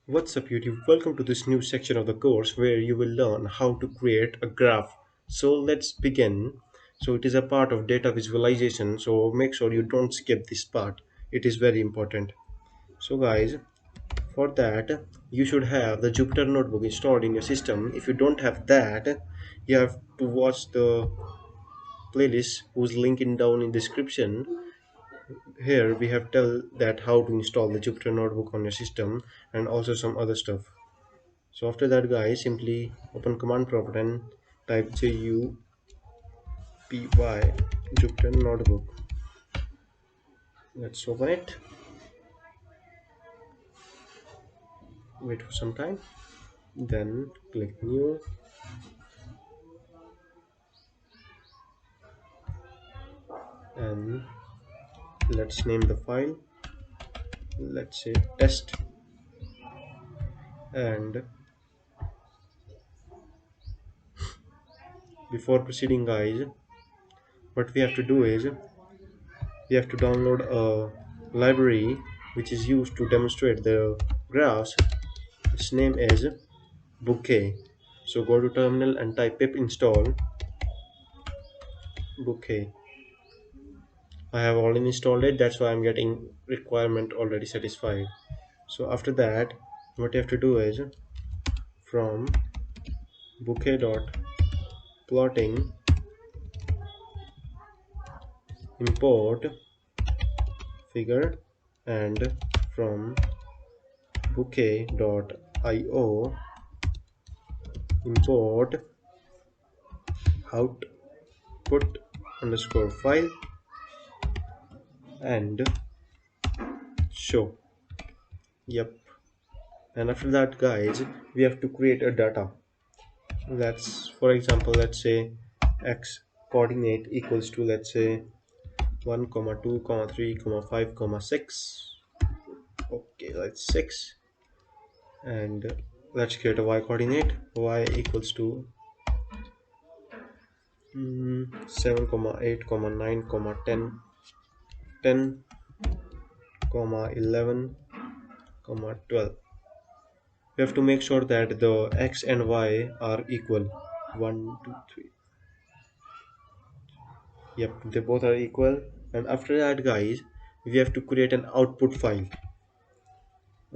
What's up YouTube? Welcome to this new section of the course where you will learn how to create a graph. So let's begin. So it is a part of data visualization, so make sure you don't skip this part. It is very important. So guys, for that you should have the Jupyter notebook installed in your system. If you don't have that, you have to watch the playlist whose link in down in description. Here we have tell that how to install the Jupyter notebook on your system and also some other stuff. So after that guys, simply open command prompt and type JUPY Jupyter notebook. Let's open it. Wait for some time. Then click new and let's name the file. Let's say test. And before proceeding guys, what we have to do is we have to download a library which is used to demonstrate the graphs. Its name is Bokeh. So go to terminal and type pip install Bokeh. I have already installed it, that's why I'm getting requirement already satisfied. So after that, what you have to do is from bouquet.plotting import figure, and from bouquet.io import output underscore file and show. Yep. And after that guys, we have to create a data. Let's, for example, let's say x coordinate equals to, let's say, 1 comma 2 comma 3 comma 5 comma 6. Okay, that's 6. And let's create a y coordinate. Y equals to 7 comma 8 comma 9 comma 10, 10 comma 11 comma 12. We have to make sure that the x and y are equal. 1 2 3. Yep, they both are equal. And after that guys, we have to create an output file,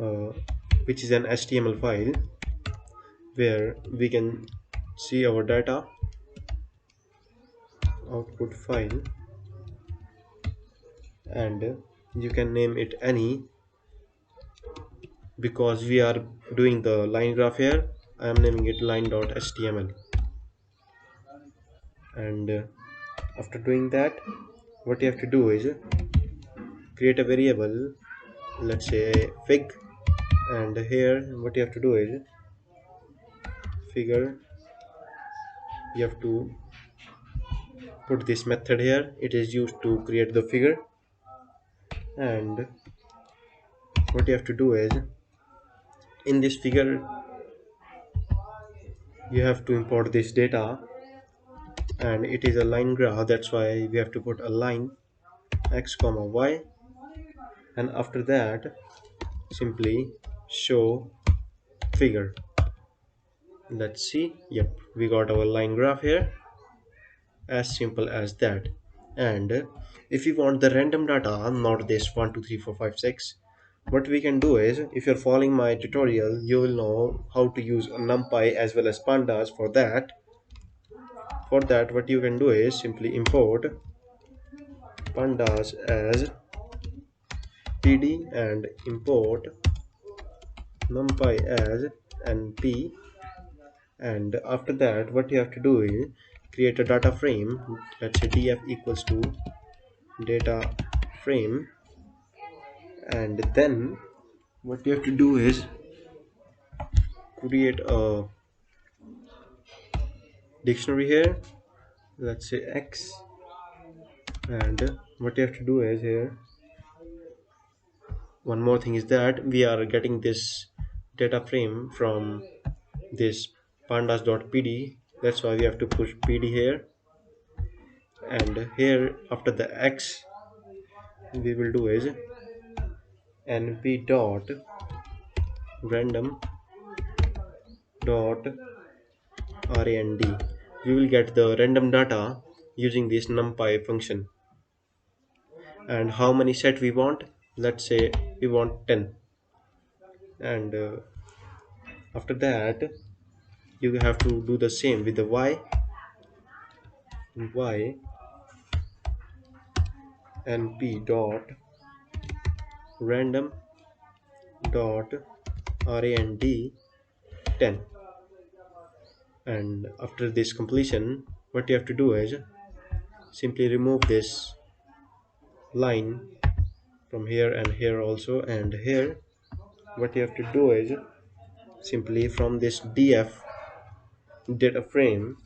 uh, which is an HTML file where we can see our data. Output file, and you can name it any, because we are doing the line graph here. I am naming it line.html. And after doing that, what you have to do is create a variable, let's say fig, and here what you have to do is figure. You have to put this method here, it is used to create the figure. And what you have to do is in this figure you have to import this data, and it is a line graph, that's why we have to put a line x comma y, and after that simply show figure. Let's see. Yep, we got our line graph here, as simple as that. And if you want the random data, not this 1 2 3 4 5 6, what we can do is, if you're following my tutorial, you will know how to use numpy as well as pandas. For that what you can do is simply import pandas as pd and import numpy as np. And after that what you have to do is create a data frame. Let's say df equals to data frame, and then what you have to do is create a dictionary here. Let's say x, and what you have to do is here, one more thing is that we are getting this data frame from this pandas.pd, that's why we have to push pd here. And here after the x, we will do is np dot random dot rand. We will get the random data using this numpy function. And how many set we want? Let's say we want 10. And after that, you have to do the same with the y and p dot random dot rand 10. And after this completion, what you have to do is simply remove this line from here and here also, and here what you have to do is simply from this df data frame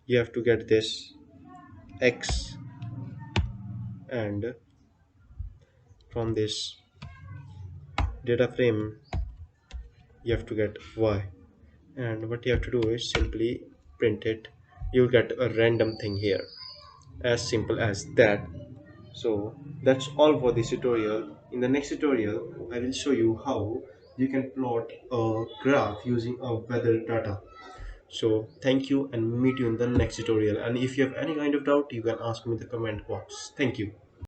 you have to get this x, and from this data frame you have to get y, and what you have to do is simply print it. You'll get a random thing here, as simple as that. So that's all for this tutorial. In the next tutorial I will show you how you can plot a graph using a weather data. So thank you, and meet you in the next tutorial. And if you have any kind of doubt, you can ask me in the comment box. Thank you.